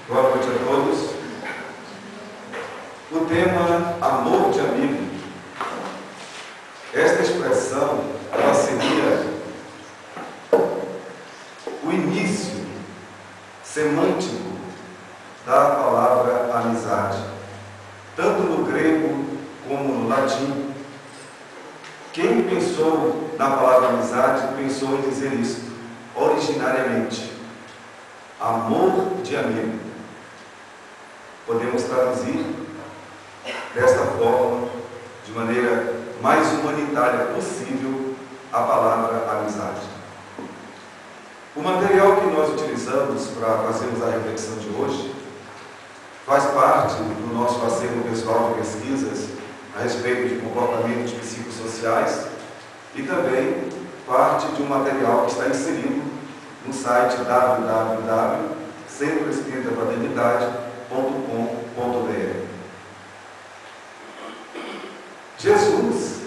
Boa noite a todos. O tema amor de amigo. Esta expressão, ela seria o início semântico da palavra amizade, tanto no grego como no latim. Quem pensou na palavra amizade pensou em dizer isto, originariamente, amor de amigo. Podemos traduzir desta forma, de maneira mais humanitária possível, a palavra amizade. O material que nós utilizamos para fazermos a reflexão de hoje faz parte do nosso acervo pessoal de pesquisas a respeito de comportamentos psicossociais e também parte de um material que está inserido no site www.centroespíritafraternidade.com.br. Jesus,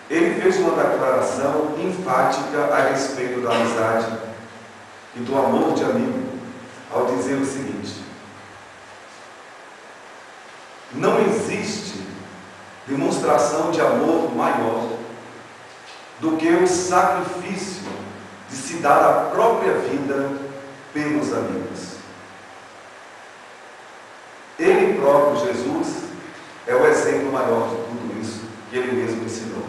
ele fez uma declaração enfática a respeito da amizade e do amor de amigo, ao dizer o seguinte: não existe demonstração de amor maior do que o sacrifício de se dar a própria vida pelos amigos. Ele próprio, Jesus, é o exemplo maior de tudo isso que ele mesmo ensinou.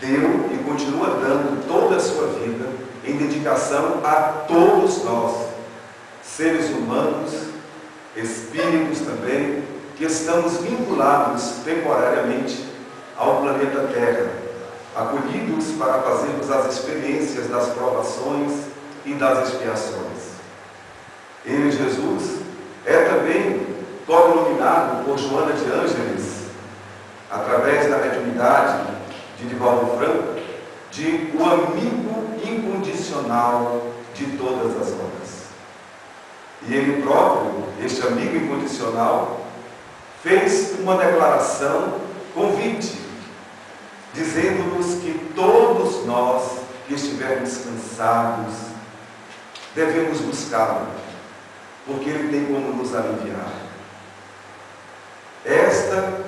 Deu e continua dando toda a sua vida em dedicação a todos nós, seres humanos, espíritos também, que estamos vinculados temporariamente ao planeta Terra, acolhidos para fazermos as experiências das provações e das expiações. Ele, Jesus, é também cognominado por Joana de Ângeles, através da mediunidade de Divaldo Franco, de o amigo incondicional de todas as horas. E ele próprio, este amigo incondicional, fez uma declaração, convite, dizendo-nos que todos nós que estivermos cansados devemos buscá-lo, porque ele tem como nos aliviar. Esta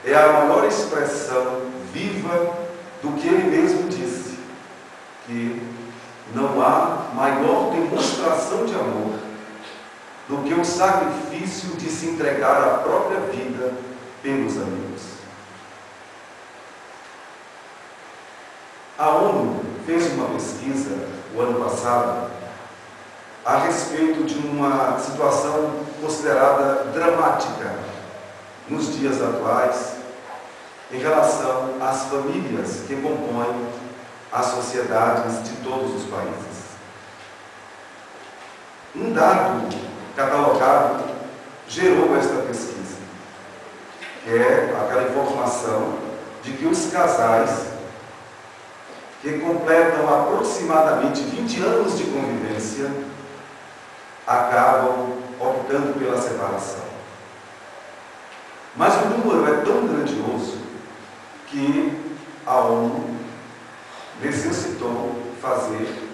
é a maior expressão viva do que ele mesmo disse, que não há maior demonstração de amor do que o sacrifício de se entregar a própria vida pelos amigos. A ONU fez uma pesquisa o ano passado a respeito de uma situação considerada dramática nos dias atuais em relação às famílias que compõem as sociedades de todos os países. Um dado catalogado gerou esta pesquisa, que é aquela informação de que os casais que completam aproximadamente 20 anos de convivência acabam optando pela separação. Mas o número é tão grandioso que a ONU necessitou fazer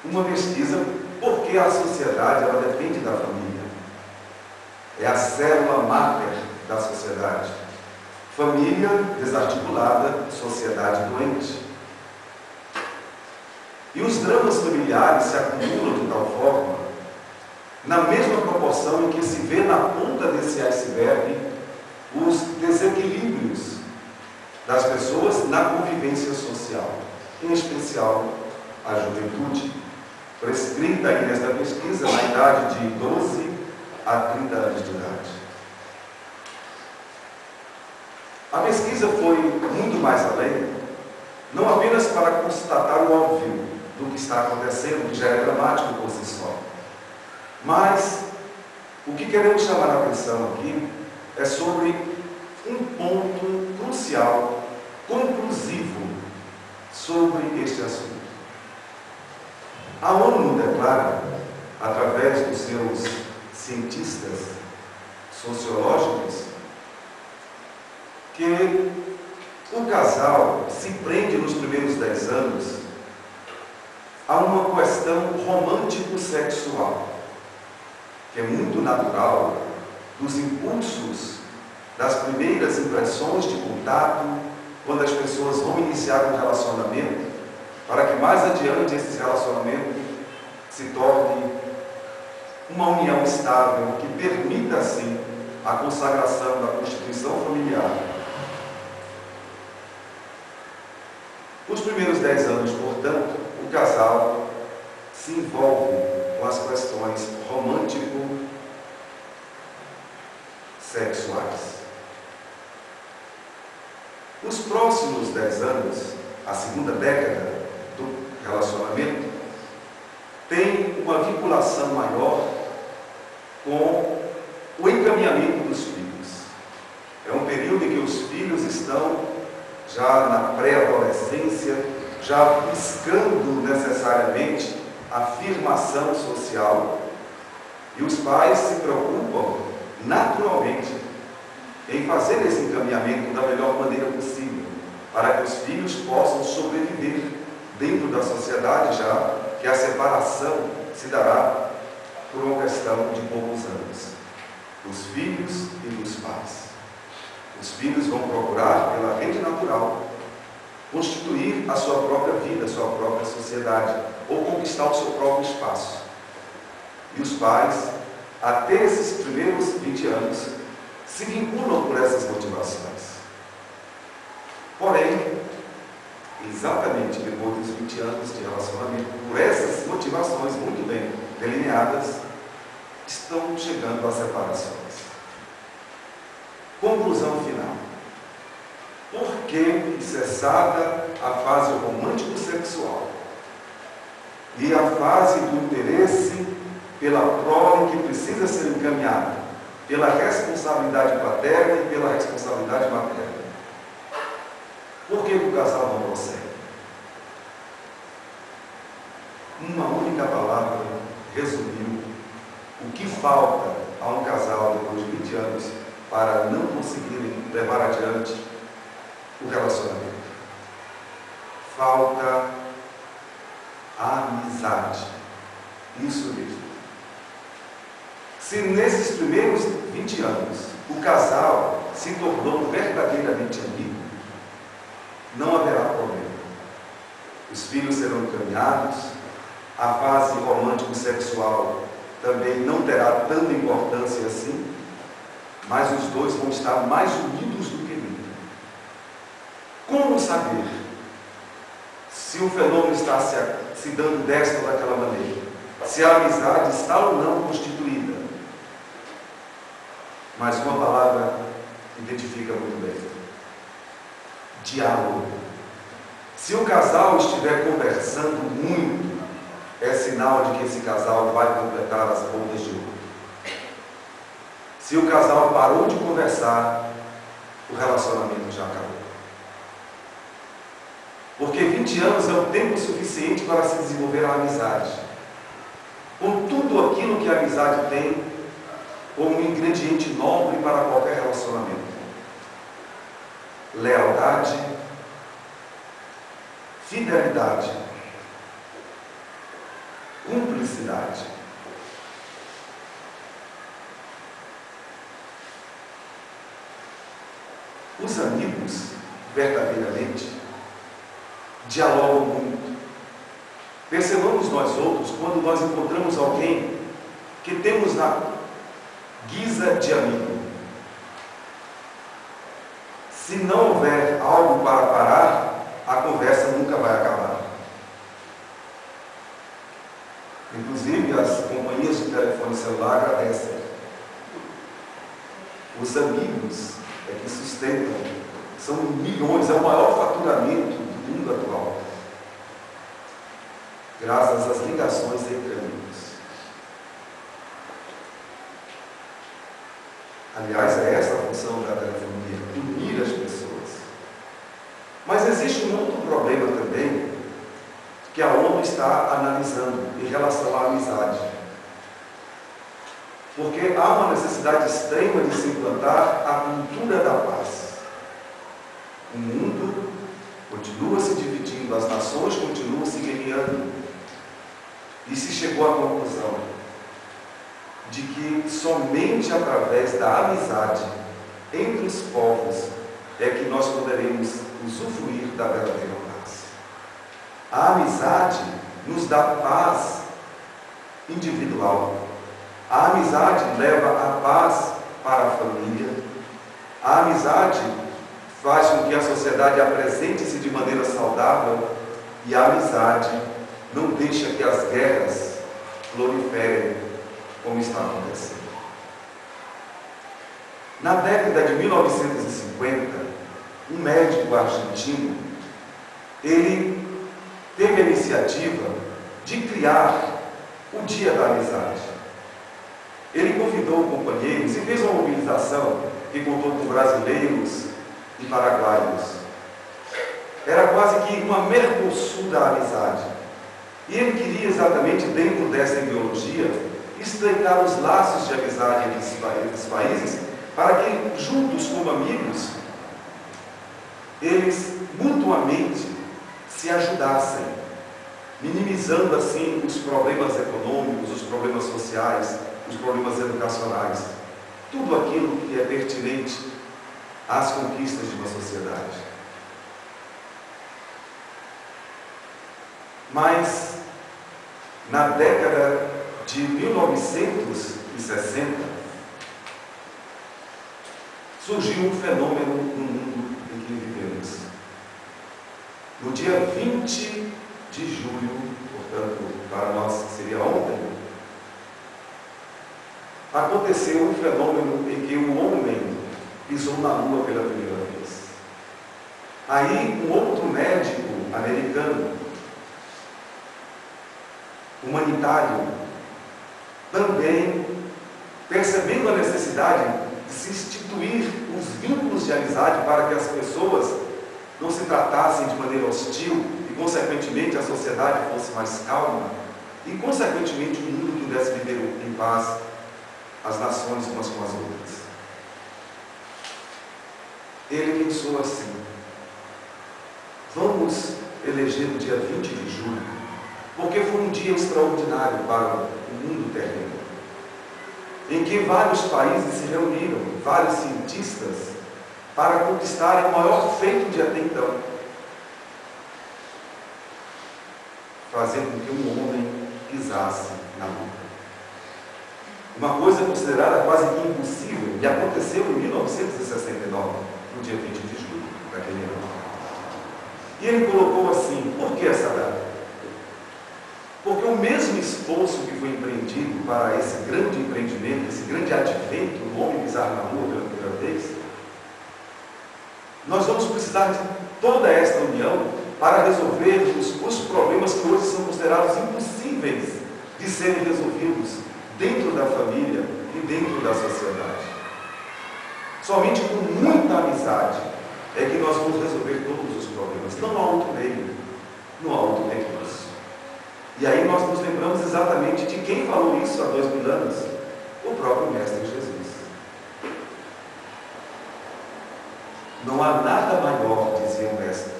uma pesquisa, porque a sociedade, ela depende da família. É a célula máter da sociedade. Família desarticulada, sociedade doente. E os dramas familiares se acumulam de tal forma, na mesma proporção em que se vê na ponta desse iceberg os desequilíbrios das pessoas na convivência social, em especial a juventude, prescrita aí nesta pesquisa na idade de 12 a 30 anos de idade. A pesquisa foi muito mais além, não apenas para constatar o óbvio do que está acontecendo, que já é dramático por si só, mas o que queremos chamar a atenção aqui é sobre um ponto crucial, conclusivo, sobre este assunto. A ONU declara, através dos seus cientistas sociológicos, que o casal se prende nos primeiros 10 anos a uma questão romântico-sexual. que é muito natural, dos impulsos, das primeiras impressões de contato, quando as pessoas vão iniciar um relacionamento, para que mais adiante esse relacionamento se torne uma união estável, que permita, assim, a consagração da constituição familiar. Nos primeiros 10 anos, portanto, o casal se envolve com as questões romântico-sexuais. Nos próximos 10 anos, a segunda década do relacionamento, tem uma vinculação maior com o encaminhamento dos filhos. É um período em que os filhos estão já na pré-adolescência, já buscando necessariamente afirmação social, e os pais se preocupam naturalmente em fazer esse encaminhamento da melhor maneira possível, para que os filhos possam sobreviver dentro da sociedade, já que a separação se dará por uma questão de poucos anos, dos filhos e dos pais. Os filhos vão procurar, pela rede natural, constituir a sua própria vida, a sua própria sociedade, ou conquistar o seu próprio espaço. E os pais, até esses primeiros 20 anos, se vinculam por essas motivações. Porém, exatamente depois dos 20 anos de relacionamento, por essas motivações muito bem delineadas, estão chegando às separações. Conclusão final. Por que cessada a fase romântico-sexual e a fase do interesse pela prole que precisa ser encaminhada pela responsabilidade paterna e pela responsabilidade materna? Por que o casal não prossegue? Uma única palavra resumiu o que falta a um casal depois de 20 anos para não conseguirem levar adiante o relacionamento. Falta a amizade. Isso mesmo. Se nesses primeiros 20 anos o casal se tornou verdadeiramente amigo, não haverá problema. Os filhos serão encaminhados, a fase romântico-sexual também não terá tanta importância assim, mas os dois vão estar mais unidos do que nunca. Como saber se o fenômeno está se dando desta ou daquela maneira? Se a amizade está ou não constituída? Mas uma palavra identifica muito bem: diálogo. Se o casal estiver conversando muito, é sinal de que esse casal vai completar as bodas de ouro. Se o casal parou de conversar, o relacionamento já acabou. Porque 20 anos é o tempo suficiente para se desenvolver a amizade, com tudo aquilo que a amizade tem como um ingrediente nobre para qualquer relacionamento: lealdade, fidelidade, cumplicidade. Os amigos, verdadeiramente, dialogam muito. Percebamos nós outros, quando nós encontramos alguém que temos na guisa de amigo, se não houver algo para parar, a conversa nunca vai acabar. Inclusive, as companhias de telefone celular agradecem. Os amigos é que sustentam, são milhões, é o maior faturamento do mundo atual, graças às ligações entre amigos. Aliás, é essa a função da telefonia, unir as pessoas. Mas existe um outro problema também, que a ONU está analisando em relação à amizade. Porque há uma necessidade extrema de se implantar a cultura da paz. O mundo continua se dividindo, as nações continuam se guerreando. E se chegou à conclusão de que somente através da amizade entre os povos é que nós poderemos usufruir da verdadeira paz. A amizade nos dá paz individual. A amizade leva a paz para a família. A amizade faz com que a sociedade apresente-se de maneira saudável. E a amizade não deixa que as guerras proliferem como está acontecendo. Na década de 1950, um médico argentino, ele teve a iniciativa de criar o Dia da Amizade. Ele convidou companheiros e fez uma mobilização que contou com brasileiros e paraguaios. Era quase que uma Mercosul da amizade. E ele queria exatamente, dentro dessa ideologia, estreitar os laços de amizade entre os países, para que, juntos como amigos, eles mutuamente se ajudassem, minimizando assim os problemas econômicos, os problemas sociais, os problemas educacionais, tudo aquilo que é pertinente às conquistas de uma sociedade. Mas, na década de 1960, surgiu um fenômeno no mundo em que vivemos. No dia 20 de julho, portanto, para nós seria ontem, aconteceu um fenômeno em que o homem pisou na Lua pela primeira vez. Aí, um outro médico americano, humanitário, também percebendo a necessidade de se instituir os vínculos de amizade para que as pessoas não se tratassem de maneira hostil e, consequentemente, a sociedade fosse mais calma e, consequentemente, o mundo pudesse viver em paz, as nações umas com as outras. Ele pensou assim: vamos eleger o dia 20 de julho, porque foi um dia extraordinário para o mundo terreno, em que vários países se reuniram, vários cientistas, para conquistarem o maior feito de até então, fazer com que um homem pisasse na Lua. Uma coisa considerada quase que impossível, e aconteceu em 1969, no dia 20 de julho, daquele ano. E ele colocou assim: por que essa data? Porque o mesmo esforço que foi empreendido para esse grande empreendimento, esse grande advento do homem pisar na Lua pela primeira vez, nós vamos precisar de toda esta união para resolver os problemas que hoje são considerados impossíveis de serem resolvidos dentro da família e dentro da sociedade. Somente com muita amizade é que nós vamos resolver todos os problemas. Não há outro meio, não há outro recurso. E aí nós nos lembramos exatamente de quem falou isso há 2000 anos, o próprio Mestre Jesus. Não há nada maior, dizia o Mestre,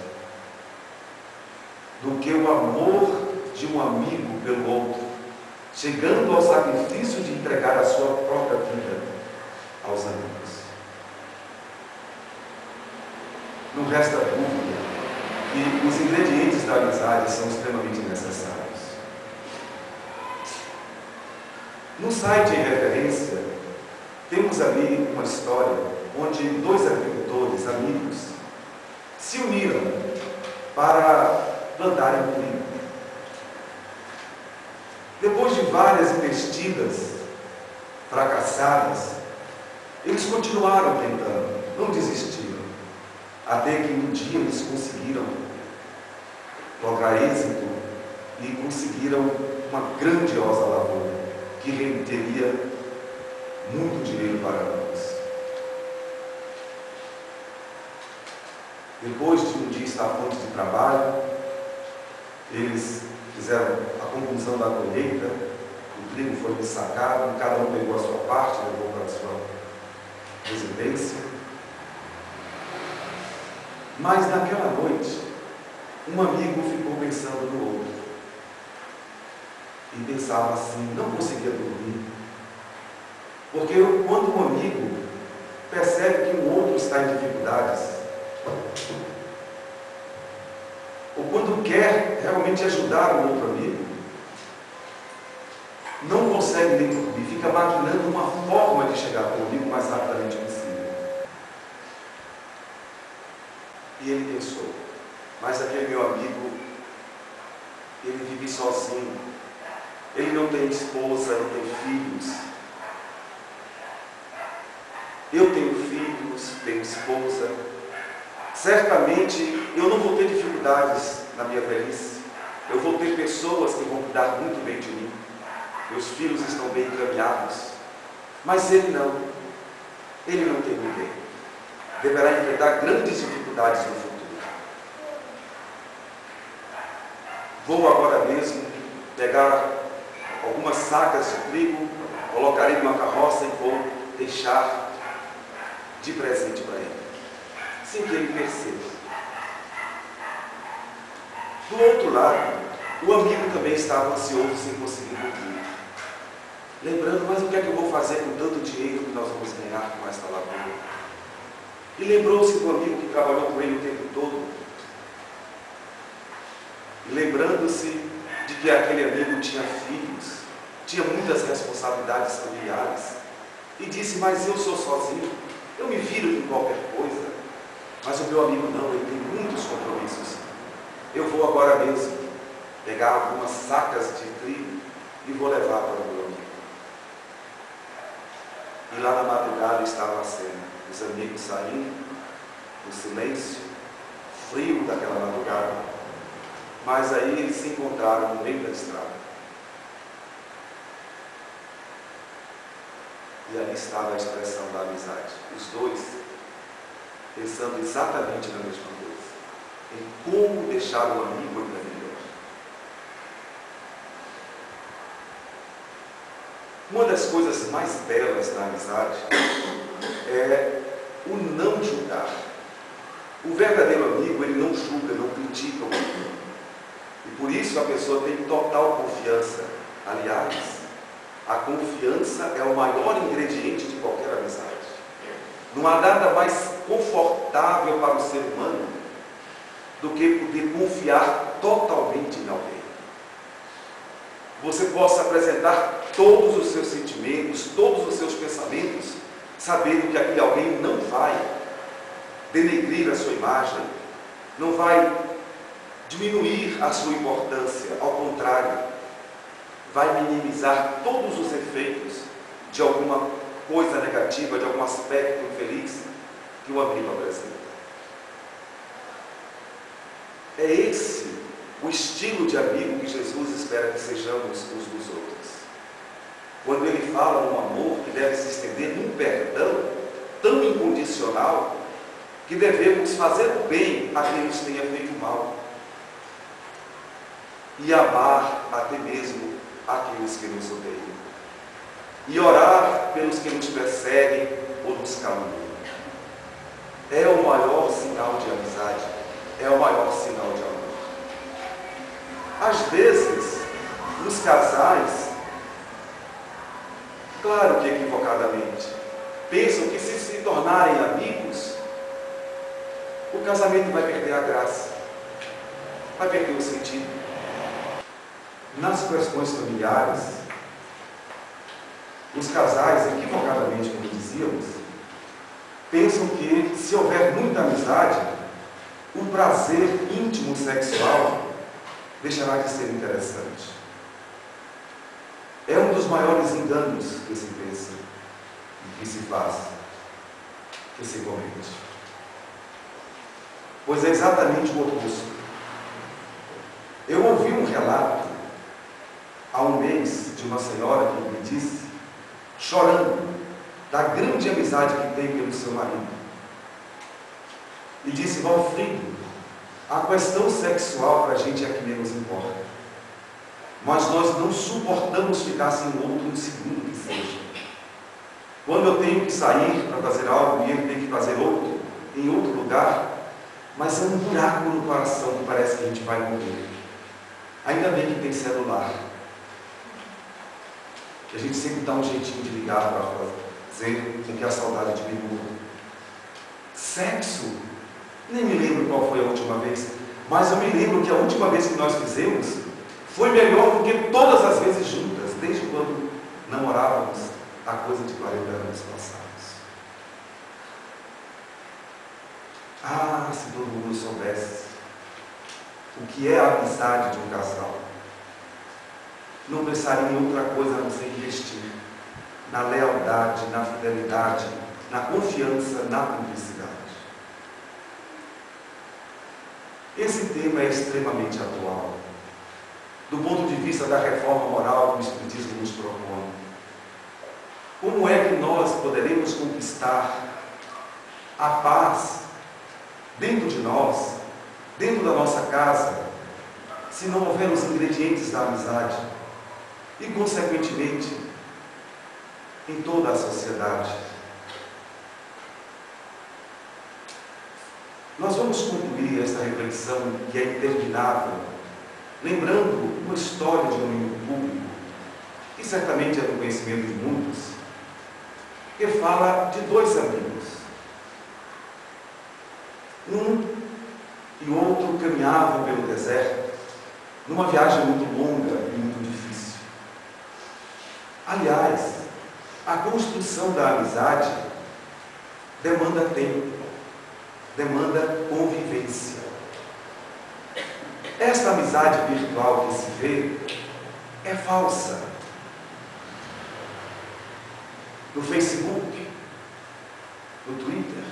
do que o amor de um amigo pelo outro, chegando ao sacrifício de entregar a sua própria vida aos amigos. Não resta dúvida que os ingredientes da amizade são extremamente necessários. No site em referência, temos ali uma história onde dois agricultores, amigos, se uniram para plantarem trigo. Depois de várias investidas fracassadas, eles continuaram tentando, não desistiram, até que um dia eles conseguiram lograr êxito e conseguiram uma grandiosa lavoura que renderia muito dinheiro para ambos. Depois de um dia estar fonte de trabalho, eles fizeram a conclusão da colheita, o trigo foi dessacado, cada um pegou a sua parte, levou para a sua residência. Mas naquela noite, um amigo ficou pensando no outro. E pensava assim, não conseguia dormir, Porque quando um amigo percebe que o outro está em dificuldades, ou quando quer realmente ajudar o outro amigo, não consegue nem dormir, fica maquinando uma forma de chegar para o amigo o mais rapidamente possível. E ele pensou, mas aquele meu amigo, ele vive sozinho, ele não tem esposa, não tem filhos. Eu tenho filhos, tenho esposa. Certamente eu não vou ter dificuldades na minha velhice. Eu vou ter pessoas que vão cuidar muito bem de mim. Meus filhos estão bem encaminhados. Mas ele não. Ele não tem ninguém. Deverá enfrentar grandes dificuldades no futuro. Vou agora mesmo pegar algumas sacas de trigo, colocarei numa carroça e vou deixar de presente para ele, sem que ele perceba. Do outro lado, o amigo também estava ansioso sem conseguir dormir. Lembrando, mas o que é que eu vou fazer com tanto dinheiro que nós vamos ganhar com esta lavoura? E lembrou-se do amigo que trabalhou com ele o tempo todo. E lembrando-se de que aquele amigo tinha filhos, tinha muitas responsabilidades familiares. E disse, mas eu sou sozinho, eu me viro com qualquer coisa. Mas o meu amigo não, ele tem muitos compromissos. Eu vou agora mesmo pegar algumas sacas de trigo e vou levar para o meu amigo. E lá na madrugada estava a cena, os amigos saindo, no silêncio, frio daquela madrugada. Mas aí eles se encontraram no meio da estrada. E ali estava a expressão da amizade. Os dois pensando exatamente na mesma coisa. Em como deixar o amigo ainda melhor. Uma das coisas mais belas da amizade é o não julgar. O verdadeiro amigo, ele não julga, não critica o outro. E por isso a pessoa tem total confiança. Aliás, a confiança é o maior ingrediente de qualquer amizade. Não há nada mais confortável para o ser humano do que poder confiar totalmente em alguém. Você possa apresentar todos os seus sentimentos, todos os seus pensamentos, sabendo que aquele alguém não vai denegrir a sua imagem, não vai diminuir a sua importância, ao contrário, vai minimizar todos os efeitos de alguma coisa negativa, de algum aspecto infeliz que o amigo apresenta. É esse o estilo de amigo que Jesus espera que sejamos uns dos outros. Quando ele fala num amor que deve se estender num perdão tão incondicional que devemos fazer o bem a quem nos tenha feito mal e amar até mesmo aqueles que nos odeiam e orar pelos que nos perseguem ou nos caluniam. É o maior sinal de amizade, é o maior sinal de amor. Às vezes, nos casais, claro que equivocadamente, pensam que se tornarem amigos, o casamento vai perder a graça, vai perder o sentido. Nas questões familiares, os casais, equivocadamente, como dizíamos, pensam que se houver muita amizade, o prazer íntimo sexual deixará de ser interessante. É um dos maiores enganos que se pensa e que se faz, que se comete. Pois é exatamente o oposto. Eu ouvi um relato há um mês de uma senhora que me disse, chorando, da grande amizade que tem pelo seu marido. E disse, Valfrido, a questão sexual para a gente é a que menos importa. Mas nós não suportamos ficar sem o outro um segundo que seja. Quando eu tenho que sair para fazer algo e ele tem que fazer outro, em outro lugar, mas é um buraco no coração que parece que a gente vai morrer. Ainda bem que tem celular. Que a gente sempre dá um jeitinho de ligar para fazer com que a saudade diminua. Sexo, nem me lembro qual foi a última vez, mas eu me lembro que a última vez que nós fizemos foi melhor do que todas as vezes juntas, desde quando namorávamos há coisa de 40 anos passados. Ah, se todo mundo soubesse o que é a amizade de um casal, não pensaria em outra coisa a não ser investir na lealdade, na fidelidade, na confiança, na cumplicidade. Esse tema é extremamente atual, do ponto de vista da reforma moral que o Espiritismo nos propõe. Como é que nós poderemos conquistar a paz dentro de nós, dentro da nossa casa, se não houver os ingredientes da amizade e, consequentemente, em toda a sociedade? Nós vamos concluir esta reflexão, que é interminável, lembrando uma história de um amigo público, que certamente é do conhecimento de muitos, que fala de dois amigos. Um e outro caminhavam pelo deserto, numa viagem muito longa e muito difícil. Aliás, a construção da amizade demanda tempo, demanda convivência. Esta amizade virtual que se vê é falsa. No Facebook, no Twitter,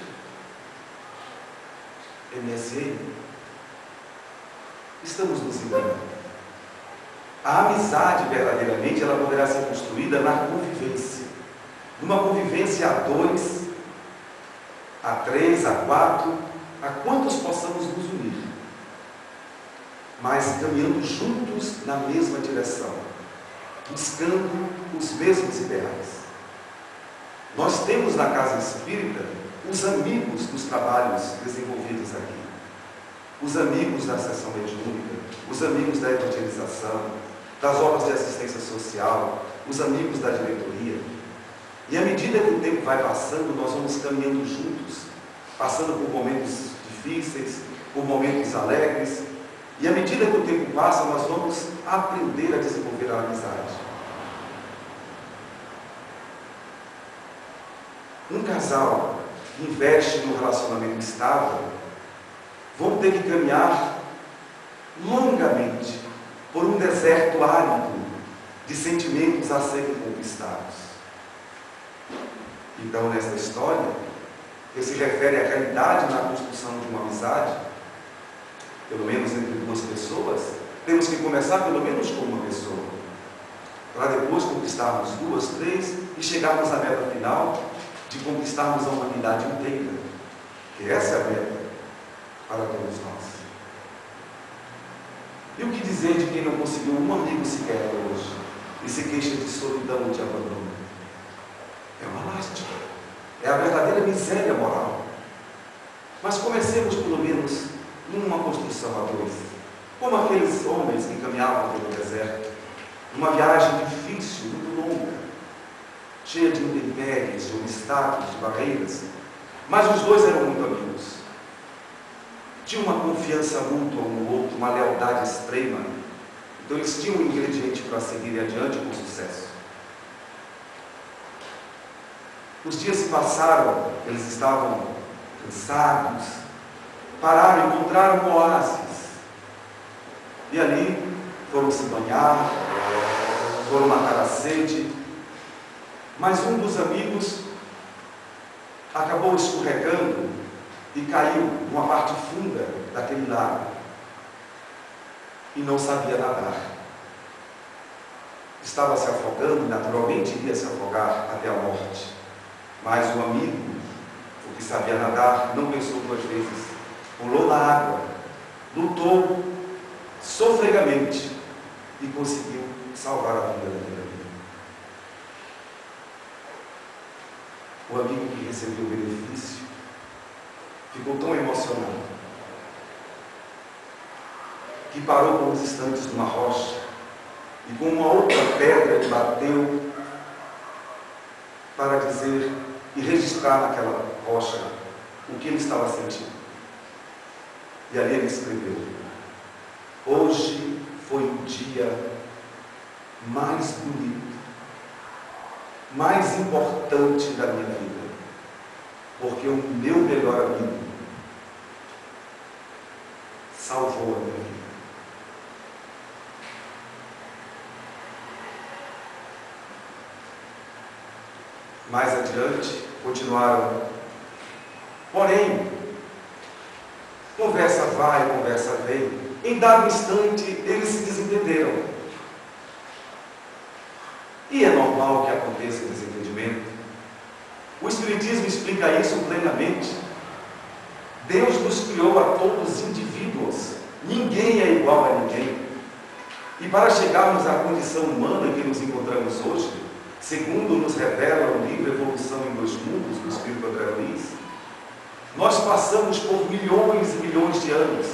MSN, estamos nos enganando. A amizade, verdadeiramente, ela poderá ser construída na convivência. Numa convivência a 2, a 3, a 4, a quantos possamos nos unir, mas caminhando juntos na mesma direção, buscando os mesmos ideais. Nós temos na Casa Espírita os amigos dos trabalhos desenvolvidos aqui, os amigos da sessão mediúnica, os amigos da evangelização, das obras de assistência social, os amigos da diretoria. E à medida que o tempo vai passando, nós vamos caminhando juntos, passando por momentos difíceis, por momentos alegres, e à medida que o tempo passa, nós vamos aprender a desenvolver a amizade. Um casal que investe num relacionamento estável vão ter que caminhar longamente por um deserto árido de sentimentos a serem conquistados. Então, nesta história, que se refere à realidade na construção de uma amizade, pelo menos entre duas pessoas, temos que começar pelo menos com uma pessoa, para depois conquistarmos 2, 3 e chegarmos à meta final de conquistarmos a humanidade inteira, que essa é a meta para todos nós. E o que dizer de quem não conseguiu um amigo sequer hoje e se queixa de solidão ou de abandono? É uma lástima, é a verdadeira miséria moral. Mas comecemos pelo menos numa construção a 2, como aqueles homens que caminhavam pelo deserto, numa viagem difícil, muito longa, cheia de intempéries, de obstáculos, de barreiras, mas os dois eram muito amigos. Tinham uma confiança mútua um no outro, uma lealdade extrema. Então eles tinham um ingrediente para seguir adiante com sucesso. Os dias se passaram, eles estavam cansados, pararam, encontraram um oásis. E ali foram se banhar, foram matar a sede. Mas um dos amigos acabou escorregando e caiu numa parte funda daquele lago e não sabia nadar. Estava se afogando, naturalmente iria se afogar até a morte. Mas o amigo, o que sabia nadar, não pensou 2 vezes. Pulou na água, lutou sofregamente e conseguiu salvar a vida daquele amigo. O amigo que recebeu o benefício ficou tão emocionado que parou por uns instantes numa rocha e com uma outra pedra ele bateu para dizer e registrar naquela rocha o que ele estava sentindo. E ali ele escreveu: hoje foi o dia mais bonito, mais importante da minha vida, porque o meu melhor amigo salvou a minha vida. Mais adiante, continuaram. Porém, conversa vai, conversa vem. Em dado instante, eles se desentenderam. E é normal que aconteça o desentendimento. O Espiritismo explica isso plenamente. Deus nos criou a todos indivíduos. Ninguém é igual a ninguém. E para chegarmos à condição humana em que nos encontramos hoje, segundo nos revela o livro Evolução em Dois Mundos, do Espírito André Luiz, nós passamos por milhões e milhões de anos,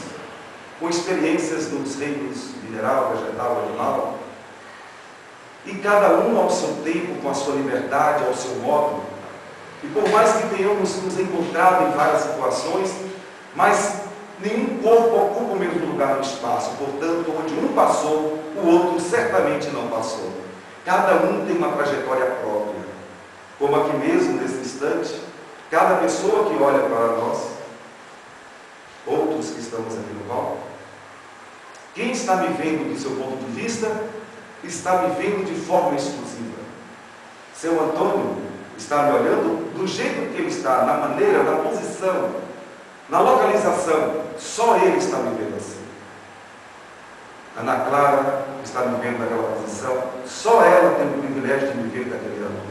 com experiências nos reinos mineral, vegetal, animal, e cada um ao seu tempo, com a sua liberdade, ao seu modo. E por mais que tenhamos nos encontrado em várias situações, mas nenhum corpo ocupa o mesmo lugar no espaço. Portanto, onde um passou, o outro certamente não passou. Cada um tem uma trajetória própria. Como aqui mesmo, nesse instante, cada pessoa que olha para nós, outros que estamos aqui no palco, quem está me vendo do seu ponto de vista, está me vendo de forma exclusiva. Seu Antônio está me olhando do jeito que ele está, na maneira, na posição, na localização. Só ele está me vendo assim. Ana Clara está me vendo naquela posição. Só ela tem o privilégio de me ver daquele ângulo.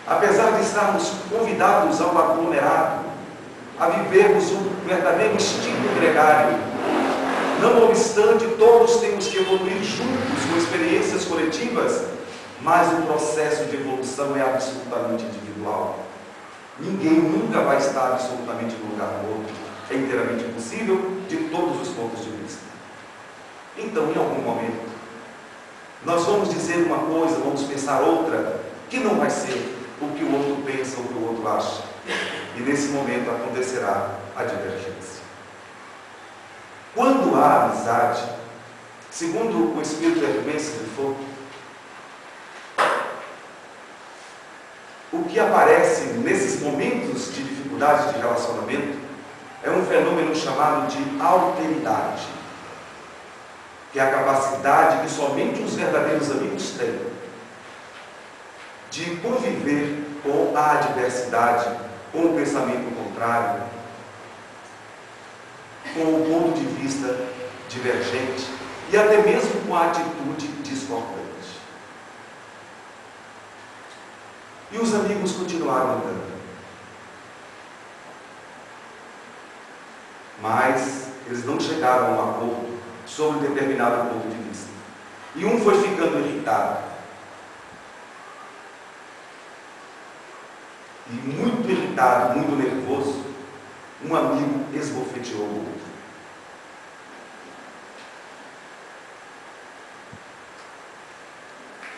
Apesar de estarmos convidados ao aglomerado, a vivermos um verdadeiro instinto gregário, não obstante, todos temos que evoluir juntos com experiências coletivas, mas o processo de evolução é absolutamente individual. Ninguém nunca vai estar absolutamente no lugar do outro. É inteiramente impossível de todos os pontos de vista. Então, em algum momento, nós vamos dizer uma coisa, vamos pensar outra, que não vai ser o que o outro pensa ou o que o outro acha. E nesse momento acontecerá a divergência. Quando há amizade, segundo o Espírito Hermès de Foucault, o que aparece nesses momentos de dificuldade de relacionamento é um fenômeno chamado de alteridade, que é a capacidade que somente os verdadeiros amigos têm de conviver com a adversidade, com o pensamento contrário, com o ponto de vista divergente e até mesmo com a atitude discordante. E os amigos continuaram andando. Mas eles não chegaram a um acordo sobre um determinado ponto de vista. E um foi ficando irritado. E muito irritado, muito nervoso, um amigo esbofeteou o outro.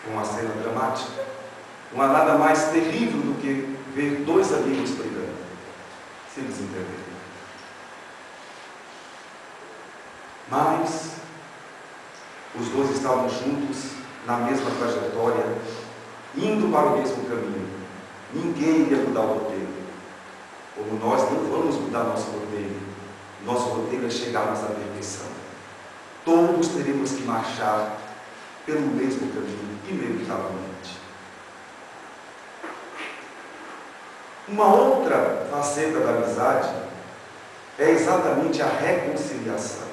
Foi uma cena dramática. Não há nada mais terrível do que ver dois amigos brigando, se eles entenderem. Mas os dois estavam juntos na mesma trajetória, indo para o mesmo caminho. Ninguém iria mudar o roteiro. Como nós não vamos mudar nosso roteiro. Nosso roteiro é chegarmos à perfeição. Todos teremos que marchar pelo mesmo caminho, inevitavelmente. Uma outra faceta da amizade é exatamente a reconciliação.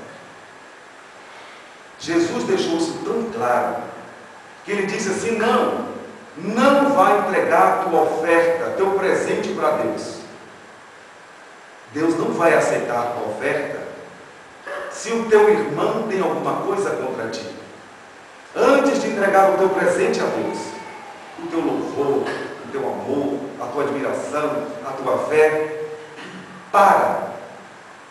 Jesus deixou isso tão claro, que ele disse assim: não vai entregar tua oferta, teu presente para Deus. Deus não vai aceitar a tua oferta se o teu irmão tem alguma coisa contra ti. Antes de entregar o teu presente a Deus, o teu louvor, o teu amor, a tua admiração, a tua fé,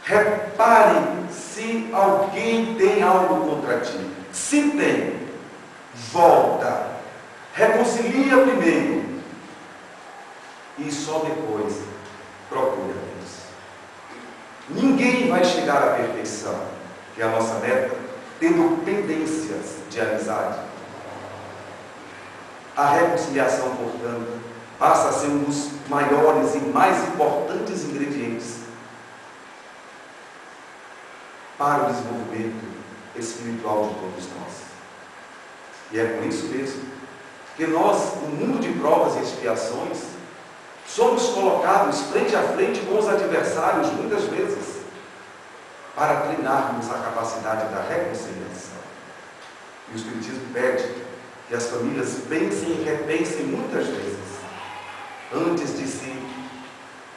repare se alguém tem algo contra ti. Se tem, volta, reconcilia primeiro, e só depois procure a Deus. Ninguém vai chegar à perfeição, que é a nossa meta, tendo pendências de amizade. A reconciliação, portanto, passa a ser um dos maiores e mais importantes ingredientes para o desenvolvimento espiritual de todos nós. E é por isso mesmo que nós, no mundo de provas e expiações, somos colocados frente a frente com os adversários, muitas vezes, para treinarmos a capacidade da reconciliação. E o Espiritismo pede que as famílias pensem e repensem muitas vezes, antes de se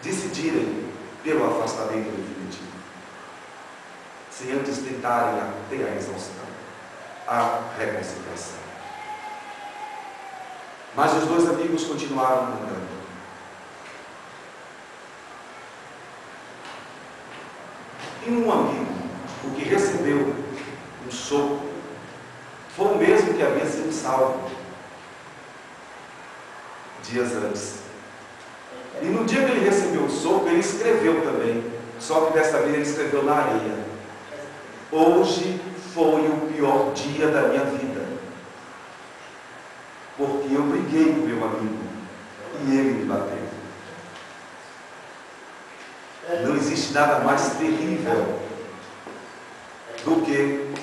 decidirem pelo afastamento definitivo, sem antes tentarem até a exaustão, a reconciliação. Mas os dois amigos continuaram andando. E um amigo, o que recebeu um soco, foi o mesmo que havia sido salvo dias antes. E no dia que ele recebeu o soco, ele escreveu também, só que desta vez ele escreveu na areia: hoje foi o pior dia da minha vida, porque eu briguei com meu amigo e ele me bateu. Não existe nada mais terrível do que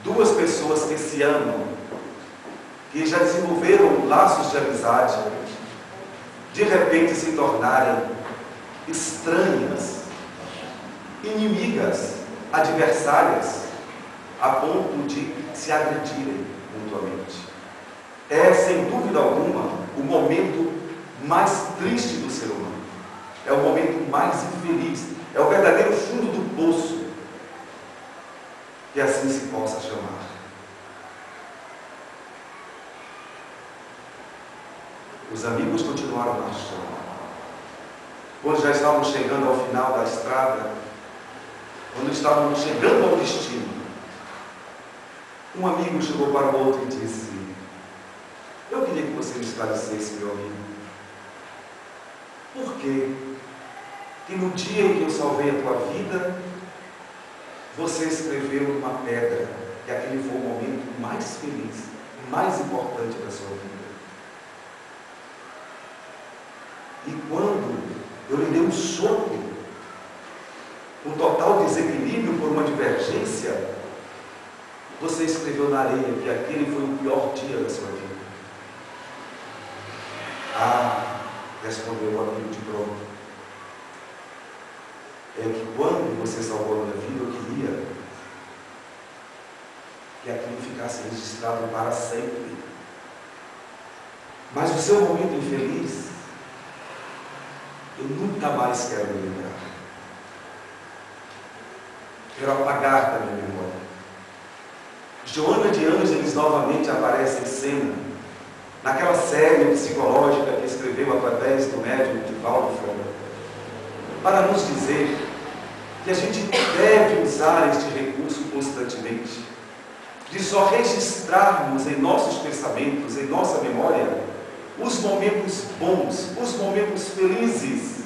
duas pessoas que se amam, que já desenvolveram laços de amizade, de repente se tornarem estranhas, inimigas, adversárias, a ponto de se agredirem mutuamente. É, sem dúvida alguma, o momento mais triste do ser humano. É o momento mais infeliz. É o verdadeiro fundo do poço, que assim se possa chamar. Os amigos continuaram marchando. Quando já estavam chegando ao final da estrada, quando estavam chegando ao destino, um amigo chegou para o outro e disse: eu queria que você me esclarecesse, meu amigo, por que no dia em que eu salvei a tua vida, você escreveu numa pedra que aquele foi o momento mais feliz, mais importante da sua vida? E quando eu lhe dei um soco, um total desequilíbrio por uma divergência, você escreveu na areia que aquele foi o pior dia da sua vida. Ah, respondeu o amigo de pronto. É que quando você salvou a minha vida, eu queria que aquilo ficasse registrado para sempre. Mas o seu momento infeliz, eu nunca mais quero me lembrar. Quero apagar da minha memória. Joana de Ângeles novamente aparece em cena, naquela série psicológica que escreveu através do médium Divaldo Franco, para nos dizer que a gente deve usar este recurso constantemente, de só registrarmos em nossos pensamentos, em nossa memória, os momentos bons, os momentos felizes,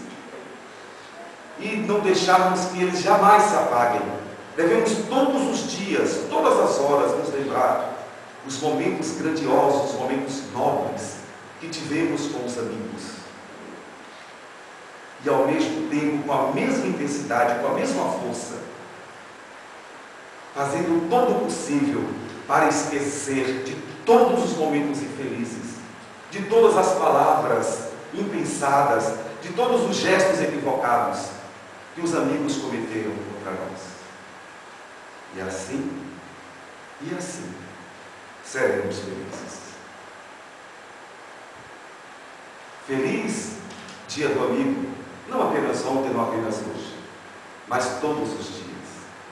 e não deixarmos que eles jamais se apaguem. Devemos todos os dias, todas as horas, nos lembrar os momentos grandiosos, os momentos nobres que tivemos com os amigos. E ao mesmo tempo, com a mesma intensidade, com a mesma força, fazendo todo o possível para esquecer de todos os momentos infelizes, de todas as palavras impensadas, de todos os gestos equivocados que os amigos cometeram contra nós. E assim, seremos felizes. Feliz dia do amigo, não apenas ontem, não apenas hoje, mas todos os dias.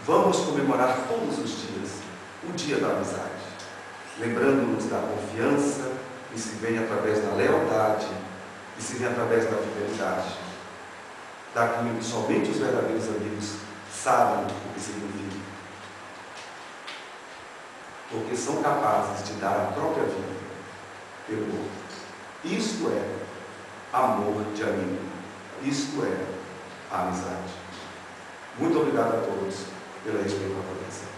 Vamos comemorar todos os dias o dia da amizade, lembrando-nos da confiança que se vem através da lealdade, que se vem através da fidelidade, daquilo que somente os verdadeiros amigos sabem o que significa. Porque são capazes de dar a própria vida pelo outro. Isto é amor de amigo. Isto é a amizade. Muito obrigado a todos pela respeitável atenção.